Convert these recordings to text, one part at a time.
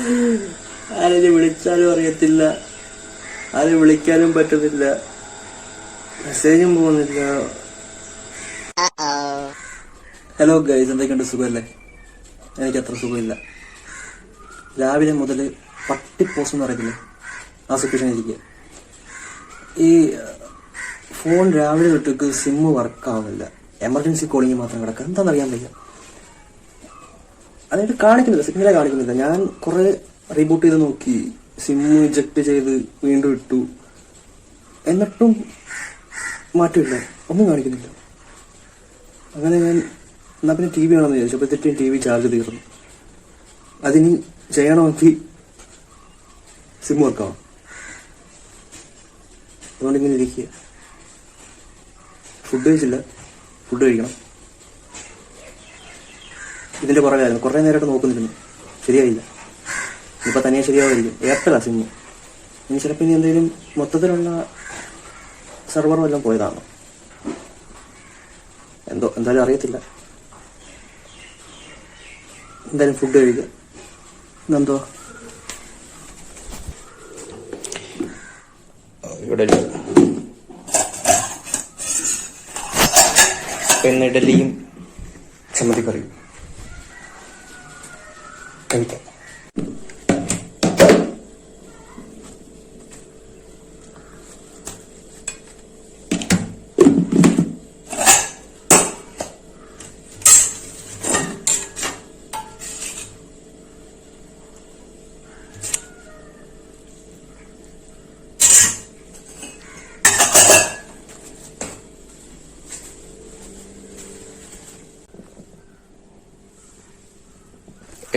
ആരെയും വിളിച്ചാലും അറിയത്തില്ല, ആരെയും വിളിക്കാനും പറ്റുന്നില്ല, മെസ്സേജും പോകുന്നില്ല. ഹലോ ഗൈസ്, എന്തൊക്കെയുണ്ട്? സുഖമല്ലേ? എനിക്ക് അത്ര സുഖമില്ല. രാവിലെ മുതൽ പട്ടിപ്പോസ്റ്റ് എന്ന് പറയത്തില്ലേ, ആ സിറ്റുവേഷൻ ഇരിക്കുക. ഈ ഫോൺ രാവിലെ തൊട്ടേക്ക് സിമ്മ് വർക്കാവുന്നില്ല. എമർജൻസി കോളിങ് മാത്രം കിടക്കുക. എന്താണെന്നറിയാൻ വയ്യ. അതായത് കാണിക്കുന്നില്ല, സിഗ്നലേ കാണിക്കുന്നില്ല. ഞാൻ കുറെ റീബൂട്ട് ചെയ്ത് നോക്കി, സിമ്മ് ഇജക്ട് ചെയ്ത് വീണ്ടും ഇട്ടു, എന്നിട്ടും മാറ്റമില്ല, ഒന്നും കാണിക്കുന്നില്ല. അങ്ങനെ ഞാൻ എന്നാ പിന്നെ ടി വി കാണാമെന്ന് വിചാരിച്ചു. അപ്പോഴത്തേക്കും ടി വി ചാർജ് തീർന്നു. അതിന് ചെയ്യണമെങ്കിൽ സിം വർക്കാവും. അതുകൊണ്ട് ഇങ്ങനെ ഇരിക്കുക. ഫുഡ് കഴിച്ചില്ല, ഫുഡ് കഴിക്കണം. ഇതിന്റെ പുറകായിരുന്നു, കുറെ നേരമായിട്ട് നോക്കുന്നിരുന്നു, ശരിയായില്ല. ഇപ്പൊ തനിയെ ശരിയാവായിരിക്കും. എയർടെലാ സിമ്മ്. ഇനി ചിലപ്പോൾ ഇനി എന്തെങ്കിലും മൊത്തത്തിലുള്ള സെർവർ വല്ലതും പോയതാണോ എന്തോ, എന്തായാലും അറിയത്തില്ല. എന്തായാലും ഫുഡ് കഴിക്കുക. ഇന്നെന്തോ ഇവിടെ പിന്നെ ഇഡലിയും ചമ്മന്തിക്കറിയും കഴിക്കാം.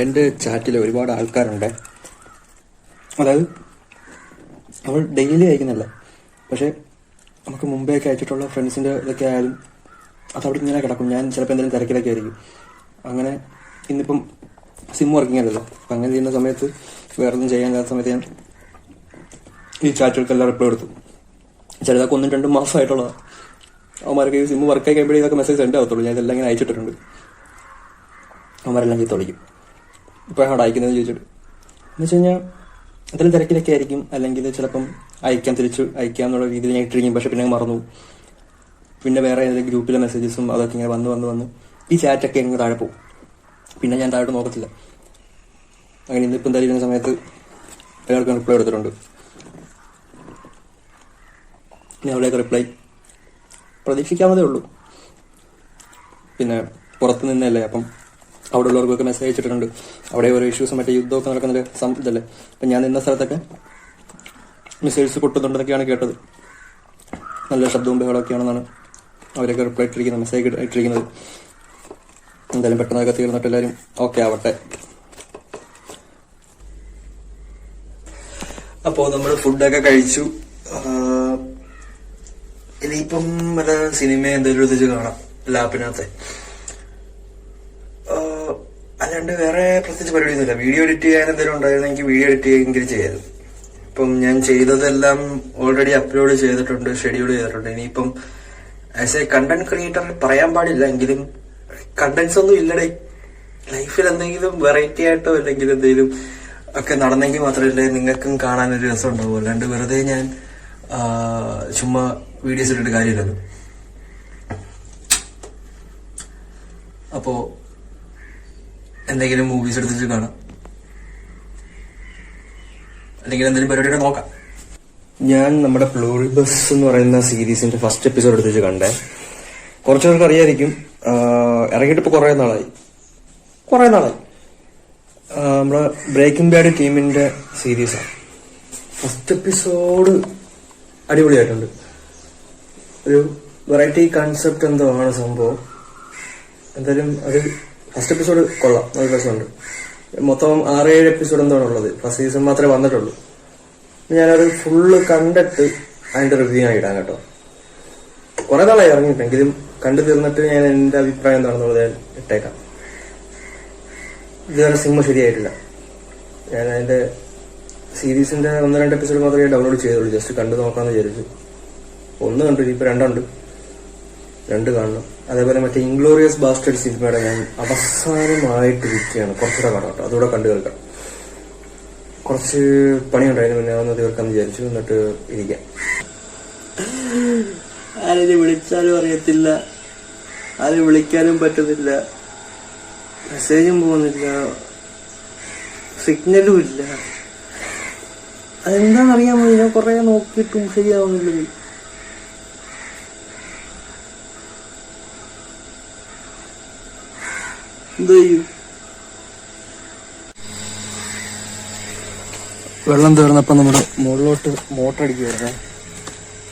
എൻ്റെ ചാറ്റിൽ ഒരുപാട് ആൾക്കാരുണ്ട്. അതായത് നമ്മൾ ഡെയിലി അയക്കുന്നില്ല, പക്ഷെ നമുക്ക് മുമ്പേയൊക്കെ അയച്ചിട്ടുള്ള ഫ്രണ്ട്സിൻ്റെ ഇതൊക്കെ ആയാലും അതവിടെ ഇങ്ങനെ കിടക്കും. ഞാൻ ചിലപ്പോൾ എന്തെങ്കിലും തിരക്കിലൊക്കെ ആയിരിക്കും. അങ്ങനെ ഇന്നിപ്പം സിം വർക്കിംഗ് അല്ലല്ലോ, അപ്പം അങ്ങനെ ചെയ്യുന്ന സമയത്ത് വേറൊന്നും ചെയ്യാനില്ലാത്ത സമയത്ത് ഞാൻ ഈ ചാറ്റുകൾക്കെല്ലാം റിപ്ലൈ കൊടുത്തു. ചിലതൊക്കെ 1-2 മാസമായിട്ടുള്ളതാണ്. അവന്മാരൊക്കെ ഈ സിം വർക്കായി കഴിയുമ്പോഴേ ഇതൊക്കെ മെസ്സേജ് സെൻഡ് ആവത്തുള്ളൂ. ഞാൻ ഇതെല്ലാം ഇങ്ങനെ അയച്ചിട്ടുണ്ട്. അവന്മാരെല്ലാം ചീത്തൊളിക്കും, ഇപ്പോഴാണ് അയക്കുന്നത് ചോദിച്ചിട്ട്. എന്ന് വെച്ച് കഴിഞ്ഞാൽ എന്തെങ്കിലും തിരക്കിലൊക്കെ ആയിരിക്കും, അല്ലെങ്കിൽ ചിലപ്പം തിരിച്ച് അയക്കാം എന്നുള്ള രീതിയിൽ ഞാൻ ഇട്ടിരിക്കും. പക്ഷെ പിന്നെ മറന്നു. പിന്നെ വേറെ ഏതെങ്കിലും ഗ്രൂപ്പിലെ മെസ്സേജസും അതൊക്കെ ഇങ്ങനെ വന്ന് ഈ ചാറ്റൊക്കെ ഇങ്ങനെ താഴെ പോകും. പിന്നെ ഞാൻ താഴോട്ട് നോക്കത്തില്ല. അങ്ങനെ ഇന്നിപ്പോൾ എന്തായാലും ഇരുന്ന സമയത്ത് എല്ലാവർക്കും റിപ്ലൈ കൊടുത്തിട്ടുണ്ട്. പിന്നെ അവിടെയൊക്കെ റിപ്ലൈ പ്രതീക്ഷിക്കാവുന്നതേ ഉള്ളൂ. പിന്നെ പുറത്ത് നിന്നല്ലേ, അപ്പം അവിടെ ഉള്ളവർക്കൊക്കെ മെസ്സേജ് അയച്ചിട്ടുണ്ട്. അവിടെ ഓരോ ഇഷ്യൂസും മറ്റേ യുദ്ധമൊക്കെ നടക്കുന്ന ഇതല്ലേ. അപ്പം ഞാൻ നിന്ന സ്ഥലത്തൊക്കെ മെസ്സേജസ് പൊട്ടുന്നുണ്ടെന്നൊക്കെയാണ് കേട്ടത്. നല്ല ശബ്ദവും ബഹളമൊക്കെയാണെന്നാണ് അവരൊക്കെ റിപ്ലൈ ഇട്ടിരിക്കുന്നത്, മെസ്സേജ് ഇട്ടിരിക്കുന്നത്. എന്തായാലും പെട്ടെന്നൊക്കെ തീർന്നിട്ട് എല്ലാവരും ഓക്കെ ആവട്ടെ. അപ്പോൾ നമ്മൾ ഫുഡൊക്കെ കഴിച്ചു. ഇനിയിപ്പം വല്ല സിനിമ എന്തെങ്കിലും എടുത്തിച്ച് കാണാം ലാപ്പിനകത്ത്. അല്ലാണ്ട് വേറെ പ്രത്യേകിച്ച് പരിപാടിയൊന്നുമില്ല. വീഡിയോ എഡിറ്റ് ചെയ്യാൻ എന്തെങ്കിലും ഉണ്ടായിരുന്നെങ്കിൽ വീഡിയോ എഡിറ്റ് ചെയ്യുമെങ്കിലും ചെയ്യായിരുന്നു. ഇപ്പം ഞാൻ ചെയ്തതെല്ലാം ഓൾറെഡി അപ്ലോഡ് ചെയ്തിട്ടുണ്ട്, ഷെഡ്യൂൾ ചെയ്തിട്ടുണ്ട്. ഇനിയിപ്പം ആസ് എ കണ്ടന്റ് ക്രിയേറ്റർ പറയാൻ പാടില്ല, എങ്കിലും കണ്ടന്റ്സ് ഒന്നും ഇല്ലടേ. ലൈഫിൽ എന്തെങ്കിലും വെറൈറ്റി ആയിട്ടോ അല്ലെങ്കിൽ എന്തെങ്കിലും ഒക്കെ നടന്നെങ്കിൽ മാത്രമല്ലേ നിങ്ങൾക്കും കാണാനൊരു രസം ഉണ്ടാവും. അല്ലാണ്ട് വെറുതെ ഞാൻ ചുമ്മാ വീഡിയോസ് ഇട്ടിട്ട് കാര്യമില്ലല്ലോ. അപ്പോ എന്തെങ്കിലും മൂവീസ് എടുത്തിട്ട് കാണാം, അല്ലെങ്കിൽ എന്തെങ്കിലും പരിപാടിയുടെ നോക്കാം. ഞാൻ നമ്മുടെ പ്ലൂറിബസ് എന്ന് പറയുന്ന സീരീസിന്റെ ഫസ്റ്റ് എപ്പിസോഡ് എടുത്തിട്ട് കണ്ടേ. കുറച്ചു പേർക്ക് അറിയായിരിക്കും, ഇറങ്ങിയിട്ട് ഇപ്പൊ കുറെ നാളായി. നമ്മുടെ ബ്രേക്കിംഗ് ബാഡ് ടീമിന്റെ സീരീസാണ്. ഫസ്റ്റ് എപ്പിസോഡ് അടിപൊളിയായിട്ടുണ്ട്. ഒരു വെറൈറ്റി കൺസെപ്റ്റ് എന്തോ ആണ് സംഭവം. എന്തായാലും അത് ഫസ്റ്റ് എപ്പിസോഡ് കൊള്ളാം, നല്ല രസമുണ്ട്. മൊത്തം 6-7 എപ്പിസോഡ് എന്താണ് ഉള്ളത്. ഫസ്റ്റ് സീസൺ മാത്രമേ വന്നിട്ടുള്ളൂ. ഞാനത് ഫുള്ള് കണ്ടിട്ട് അതിന്റെ റിവ്യൂ ഞാൻ ഇടാം കേട്ടോ. കുറെ നാളായി ഇറങ്ങിയിട്ടെങ്കിലും കണ്ടു തീർന്നിട്ട് ഞാൻ എന്റെ അഭിപ്രായം എന്താണെന്നുള്ളത് ഞാൻ ഇട്ടേക്കാം. ഇതുവരെ സിനിമ ശരിയായിട്ടില്ല. ഞാൻ അതിന്റെ സീരീസിന്റെ 1-2 എപ്പിസോഡ് മാത്രമേ ഡൗൺലോഡ് ചെയ്തുള്ളൂ. ജസ്റ്റ് കണ്ടു നോക്കാമെന്ന് വിചാരിച്ചു. 1 കണ്ടു, ഇപ്പൊ 2 ഉണ്ട്. 2 കാണണം. അതേപോലെ മറ്റേ ഇൻഗ്ലോറിയസ് ബാസ്റ്റേർഡ് സിനിമയുടെ ഞാൻ അവസാനമായിട്ടിരിക്കുകയാണ്. കുറച്ചുകൂടെ കാണാം കേട്ടോ, അതുകൂടെ കണ്ടു കേൾക്കാം. കുറച്ച് പണിയുണ്ടായിരുന്നു, പിന്നെ ഒന്ന് തീർക്കാന്ന് വിചാരിച്ചു. എന്നിട്ട് ഇരിക്കാം. ആരെയും വിളിച്ചാലും അറിയത്തില്ല, ആരും വിളിക്കാനും പറ്റുന്നില്ല, മെസ്സേജും പോകുന്നില്ല, സിഗ്നലും ഇല്ല. അതെന്താണെന്നറിയാമോ? ഞാൻ കുറെ നോക്കിയിട്ടും ശരിയാവുന്നില്ലത്. എന്ത് ചെയ്യും? വെള്ളം തീർന്നപ്പോൾ നമ്മുടെ മുകളിലോട്ട് മോട്ടർ അടിക്കുമായിരുന്നേ.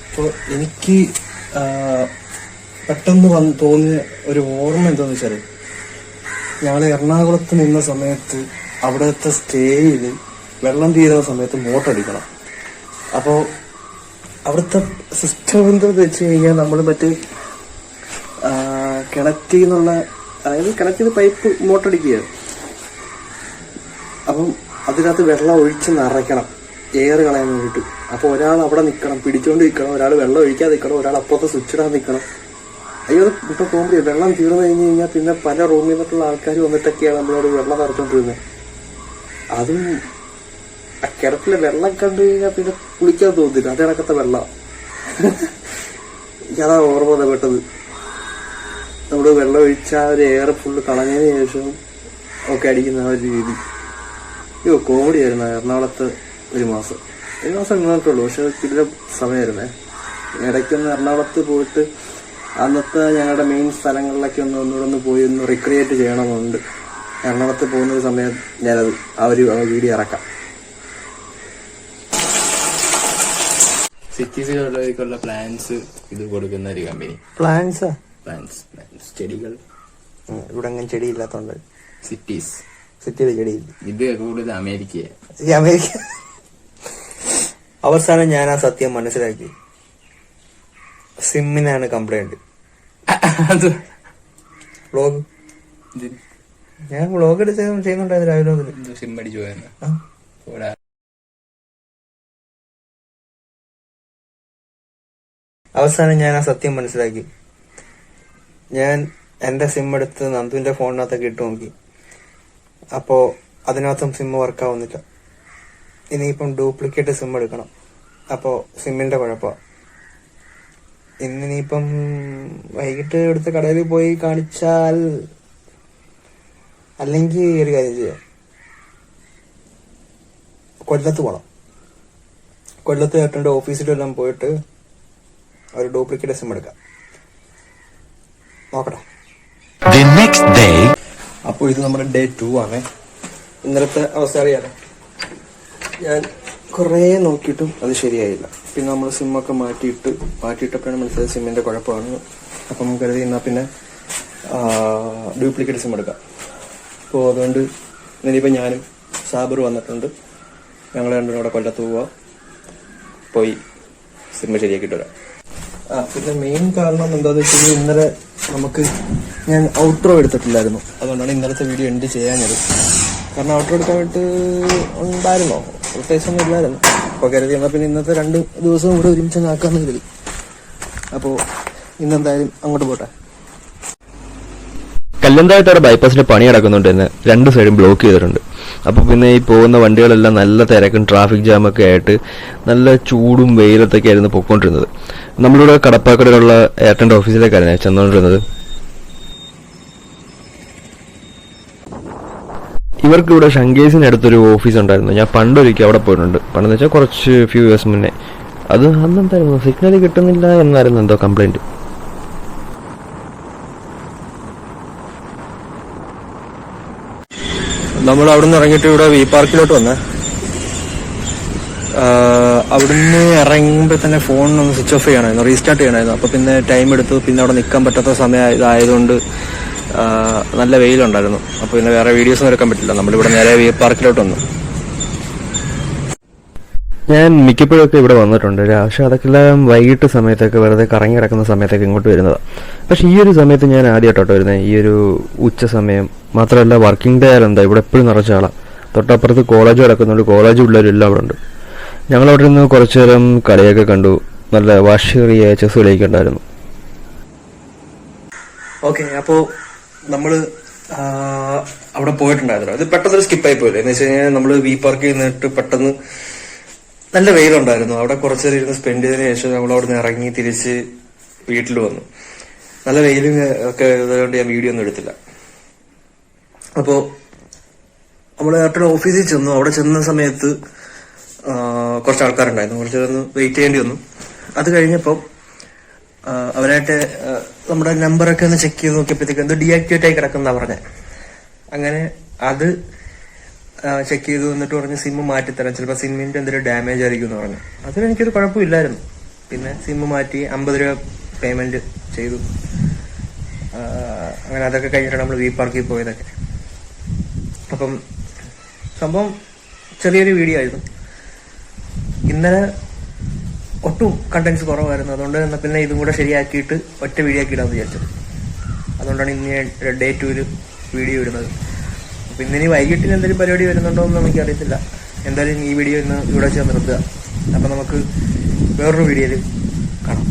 അപ്പോൾ എനിക്ക് പെട്ടെന്ന് തോന്നിയ ഒരു ഓർമ്മ എന്താണെന്ന് വെച്ചാൽ, ഞങ്ങൾ എറണാകുളത്ത് നിന്ന സമയത്ത് അവിടുത്തെ സ്റ്റേയിൽ വെള്ളം തീരുന്ന സമയത്ത് മോട്ടർ അടിക്കണം. അപ്പോൾ അവിടുത്തെ സിസ്റ്റം എന്താന്ന് വെച്ച് കഴിഞ്ഞാൽ, നമ്മൾ മറ്റേ കിണറ്റിൽ നിന്നുള്ള, അതായത് കിണറ്റിൽ പൈപ്പ് മോട്ടർ അടിക്കുക. അപ്പം അതിനകത്ത് വെള്ളം ഒഴിച്ച് നിറയ്ക്കണം, എയർ കളയാൻ വേണ്ടിയിട്ട്. അപ്പോൾ ഒരാൾ അവിടെ നിൽക്കണം, പിടിച്ചുകൊണ്ട് നിൽക്കണം, ഒരാൾ വെള്ളം ഒഴിക്കാതെ നിൽക്കണം, ഒരാൾ അപ്പുറത്ത് സ്വിച്ച് ഇടാൻ നിൽക്കണം. അയ്യോ, ഇപ്പൊ കോമഡി. വെള്ളം തീർന്നു കഴിഞ്ഞ് കഴിഞ്ഞാൽ പിന്നെ പല റൂമിൽ നിന്നിട്ടുള്ള ആൾക്കാർ വന്നിട്ടൊക്കെയാണ് നമ്മളോട് വെള്ളം നിറച്ചോണ്ടിരുന്നത്. അതും ആ കിണറ്റിലെ വെള്ളം കണ്ടു കഴിഞ്ഞാൽ പിന്നെ കുളിക്കാൻ തോന്നില്ല, അത് കണക്കത്തെ വെള്ളം. അതാ ഓർമ്മ പെട്ടത്. നമ്മൾ വെള്ളം ഒഴിച്ചാൽ ഒരു എയർ ഫുള്ള് കളഞ്ഞതിന് ശേഷം ഒക്കെ അടിക്കുന്ന ആ ഒരു രീതി. അയ്യോ, കോമഡി ആയിരുന്നു. എറണാകുളത്ത് ഒരു മാസം നിന്നിട്ടുള്ളൂ, പക്ഷെ ഇതിലെ സമയമായിരുന്നേ. ഇടയ്ക്കൊന്ന് എറണാകുളത്ത് പോയിട്ട് അന്നത്തെ ഞങ്ങളുടെ മെയിൻ സ്ഥലങ്ങളിലൊക്കെ ഒന്നുകൂടെ പോയി ഒന്ന് റിക്രിയേറ്റ് ചെയ്യണമെന്നുണ്ട്. എറണാകുളത്ത് പോകുന്ന സമയം ഞാനത് ആ ഒരു വീഡിയോ ഇറക്കാം. സിറ്റീസിലുള്ളവർക്കുള്ള പ്ലാൻസ് ഇത് കൊടുക്കുന്ന ഒരു കമ്പനി. പ്ലാൻസ് ചെടികൾ. ഇവിടെ അങ്ങനെ ചെടിയില്ലാത്തോണ്ട് സിറ്റിയിൽ ചെടിയില്ല. ഇത് കൂടുതൽ അമേരിക്ക. അവസാനം ഞാൻ ആ സത്യം മനസ്സിലാക്കി. സിമ്മിനാണ് കംപ്ലൈന്റ്. വ്ളോഗ് ഞാൻ വ്ളോഗ് എടുത്ത് ചെയ്യുന്നുണ്ടായിരുന്നു രാവിലെ മുതൽ. സിം അടിച്ചു പോയെന്ന്. അവസാനം ഞാൻ ആ സത്യം മനസ്സിലാക്കി. ഞാൻ എന്റെ സിം എടുത്ത് നന്ദുവിന്റെ ഫോണിനകത്തൊക്കെ ഇട്ട് നോക്കി. അപ്പോ അതിനകത്തും സിം വർക്കാവുന്നില്ല. ഇനിയിപ്പം ഡ്യൂപ്ലിക്കേറ്റ് സിം എടുക്കണം. അപ്പോ സിമ്മിന്റെ കുഴപ്പമാണ്. ഇന്നിനിയിപ്പം വൈകിട്ട് എടുത്ത് കടയിൽ പോയി കാണിച്ചാൽ, അല്ലെങ്കിൽ ഒരു കാര്യം ചെയ്യാം, കൊല്ലത്ത് പോണം. കൊല്ലത്ത് ചേട്ടൻ്റെ ഓഫീസിലെല്ലാം പോയിട്ട് ഒരു ഡ്യൂപ്ലിക്കേറ്റ് സിം എടുക്കാം. നോക്കട്ടെ. അപ്പോൾ ഇത് നമ്മുടെ ഡേ 2 ആണ്. ഇന്നലത്തെ അവസ്ഥ അറിയാലോ. ഞാൻ കുറേ നോക്കിയിട്ടും അത് ശരിയായില്ല. പിന്നെ നമ്മൾ സിമ്മൊക്കെ മാറ്റിയിട്ടപ്പോഴാണ് മനസ്സിലായത് സിമ്മിന്റെ കുഴപ്പമാണ്. അപ്പം കരുതി എന്നാൽ പിന്നെ ഡ്യൂപ്ലിക്കേറ്റ് സിം എടുക്കാം. അപ്പോൾ അതുകൊണ്ട് ഇനിയിപ്പോൾ ഞാനും സാബർ വന്നിട്ടുണ്ട്. ഞങ്ങൾ രണ്ടും കൂടെ കൊല്ലത്ത് പോയി സിമ്മ് ശരിയാക്കിയിട്ട് വരാം. പിന്നെ മെയിൻ കാരണം എന്താണെന്ന് വെച്ച് കഴിഞ്ഞാൽ, ഇന്നലെ ഞാൻ ഔട്ട്രോ എടുത്തിട്ടില്ലായിരുന്നു. അതുകൊണ്ടാണ് ഇന്നലത്തെ വീഡിയോ എൻഡ് ചെയ്യാഞ്ഞത്. കാരണം ഔട്ട്രോ എടുക്കാനായിട്ട് ഉണ്ടായിരുന്നോ, പ്രത്യേകിച്ചൊന്നും ഇല്ലായിരുന്നു. അപ്പോൾ കരുതി എന്നാൽ പിന്നെ ഇന്നത്തെ 2 ദിവസവും കൂടെ ഒരുമിച്ച് ആക്കാമെന്ന് കരുതി. അപ്പോൾ ഇന്നെന്തായാലും അങ്ങോട്ട് പോട്ടെ. കല്ലന്തായത്തോടെ ബൈപ്പാസിന്റെ പണി നടക്കുന്നുണ്ട് എന്ന് 2 സൈഡും ബ്ലോക്ക് ചെയ്തിട്ടുണ്ട്. അപ്പോൾ പിന്നെ ഈ പോകുന്ന വണ്ടികളെല്ലാം നല്ല തിരക്കും ട്രാഫിക് ജാമൊക്കെ ആയിട്ട് നല്ല ചൂടും വെയിലത്തൊക്കെ ആയിരുന്നു പൊയ്ക്കൊണ്ടിരുന്നത്. നമ്മളിവിടെ കടപ്പാക്കടയിലുള്ള എയർടെലിന്റെ ഓഫീസിലേക്കായിരുന്നു ചെന്നുകൊണ്ടിരുന്നത്. ഇവർക്കിവിടെ ഷങ്കേസിനടുത്തൊരു ഓഫീസ് ഉണ്ടായിരുന്നു. ഞാൻ പണ്ടൊരിക്കൽ അവിടെ പോയിട്ടുണ്ട്. പണ്ടെന്ന് വെച്ചാൽ കുറച്ച് ഫ്യൂ ഇയേഴ്സ് മുന്നേ. അത് അന്നെന്തായിരുന്നു, സിഗ്നൽ കിട്ടുന്നില്ല എന്നായിരുന്നു എന്തോ കംപ്ലൈന്റ്. നമ്മൾ അവിടെ നിന്ന് ഇറങ്ങിയിട്ട് ഇവിടെ വി പാർക്കിലോട്ട് വന്നേ. അവിടുന്ന് ഇറങ്ങുമ്പോൾ തന്നെ ഫോണിനൊന്ന് സ്വിച്ച് ഓഫ് ചെയ്യണമായിരുന്നു, റീസ്റ്റാർട്ട് ചെയ്യണമായിരുന്നു. അപ്പോൾ പിന്നെ ടൈം എടുത്തു. പിന്നെ അവിടെ നിൽക്കാൻ പറ്റാത്ത സമയം ഇതായതുകൊണ്ട് നല്ല വെയിലുണ്ടായിരുന്നു. അപ്പോൾ പിന്നെ വേറെ വീഡിയോസൊന്നും എടുക്കാൻ പറ്റില്ല. നമ്മളിവിടെ നേരെ വി പാർക്കിലോട്ട് വന്നു. ഞാൻ മിക്കപ്പോഴൊക്കെ ഇവിടെ വന്നിട്ടുണ്ട്. പക്ഷെ അതൊക്കെല്ലാം വൈകിട്ട് സമയത്തൊക്കെ വെറുതെ കറങ്ങി കിടക്കുന്ന സമയത്തൊക്കെ ഇങ്ങോട്ട് വരുന്നതാണ്. പക്ഷെ ഈ ഒരു സമയത്ത് ഞാൻ ആദ്യമായിട്ടോ വരുന്നത്. ഈ ഒരു ഉച്ച സമയം മാത്രമല്ല, വർക്കിംഗ് ഡേ ആയാലും എന്താ ഇവിടെ എപ്പോഴും നിറച്ച ആളാണ്. തൊട്ടപ്പുറത്ത് കോളേജ് കിടക്കുന്നുണ്ട്. കോളേജ് പിള്ളേരെല്ലാം അവിടെ ഉണ്ട്. ഞങ്ങളവിടെ നിന്ന് കുറച്ചു നേരം കളിയൊക്കെ കണ്ടു. നല്ല വാശിയേറിയ ചെസ് കളിയൊക്കെ ഉണ്ടായിരുന്നു. ഓക്കെ, അപ്പോൾ നമ്മൾ അവിടെ പോയിട്ടുണ്ടായിരുന്നു. അത് പെട്ടെന്ന് സ്കിപ്പായി പോയില്ല. എന്ന് വെച്ച് കഴിഞ്ഞാൽ നമ്മൾ വി പാർക്ക് നിന്നിട്ട് പെട്ടെന്ന് നല്ല വെയിലുണ്ടായിരുന്നു. അവിടെ കുറച്ചേരം ഇരുന്ന് സ്പെൻഡ് ചെയ്തതിനു ശേഷം നമ്മൾ അവിടെ നിന്ന് ഇറങ്ങി തിരിച്ച് വീട്ടിൽ വന്നു. നല്ല വെയിലും ഒക്കെ ഇതുകൊണ്ട് ഞാൻ വീഡിയോ ഒന്നും എടുത്തില്ല. അപ്പോ നമ്മള് ഏട്ടൻ ഓഫീസിൽ ചെന്നു. അവിടെ ചെന്ന സമയത്ത് കുറച്ച് ആൾക്കാരുണ്ടായിരുന്നു. കുറച്ച് വെയിറ്റ് ചെയ്യേണ്ടി വന്നു. അത് കഴിഞ്ഞപ്പോൾ അവരായിട്ട് നമ്മുടെ നമ്പറൊക്കെ ഒന്ന് ചെക്ക് ചെയ്ത് നോക്കിയപ്പോഴത്തേക്ക് എന്തോ ഡീആക്ടിവേറ്റ് ആയി കിടക്കുന്ന പറഞ്ഞത്. അങ്ങനെ അത് ചെക്ക് ചെയ്ത് വന്നിട്ട് പറഞ്ഞ് സിമ്മ് മാറ്റിത്തരാം, ചിലപ്പോൾ സിമ്മിന്റെ എന്തെങ്കിലും ഡാമേജ് ആയിരിക്കും എന്ന് പറഞ്ഞു. അതിനെനിക്കൊരു കുഴപ്പമില്ലായിരുന്നു. പിന്നെ സിമ്മ് മാറ്റി 50 രൂപ പേയ്മെന്റ് ചെയ്തു. അങ്ങനെ അതൊക്കെ കഴിഞ്ഞിട്ടാണ് നമ്മൾ വി പാർക്കിൽ പോയതൊക്കെ. അപ്പം സംഭവം ചെറിയൊരു വീഡിയോ ആയിരുന്നു. ഇന്നലെ ഒട്ടും കണ്ടന്റ്സ് കുറവായിരുന്നു. അതുകൊണ്ട് തന്നെ പിന്നെ ഇതും കൂടെ ശരിയാക്കിയിട്ട് ഒറ്റ വീഡിയോ ആക്കി ഇടാമെന്ന് വിചാരിച്ചത്. അതുകൊണ്ടാണ് ഇന്ന് ഡേ 2 വീഡിയോ ഇടുന്നത്. അപ്പൊ ഇന്നിനി വൈകിട്ടിന് എന്തെങ്കിലും പരിപാടി വരുന്നുണ്ടോ എന്ന് നമുക്കറിയത്തില്ല. എന്തായാലും ഈ വീഡിയോ ഇന്ന് ഇവിടെ വെച്ച് നിർത്തുക. അപ്പൊ നമുക്ക് വേറൊരു വീഡിയോയിൽ കാണാം.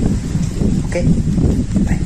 Okay, by.